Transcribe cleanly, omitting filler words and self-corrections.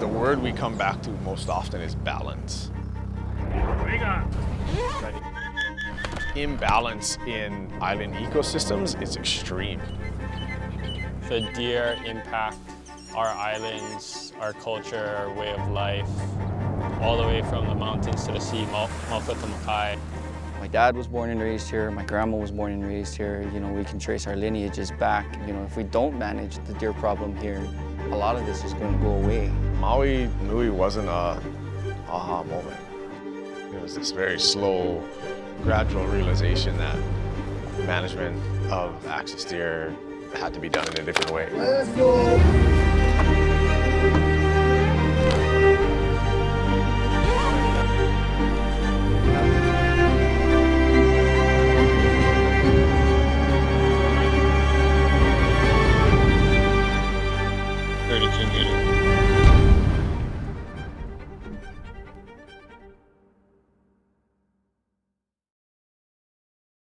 The word we come back to most often is balance. Imbalance in island ecosystems is extreme. The deer impact our islands, our culture, our way of life, all the way from the mountains to the sea, Mauka to Makai. My dad was born and raised here, my grandma was born and raised here. You know, we can trace our lineages back. You know, if we don't manage the deer problem here, a lot of this is going to go away. Maui Nui wasn't a aha moment. It was this very slow, gradual realization that management of axis deer had to be done in a different way. Let's go!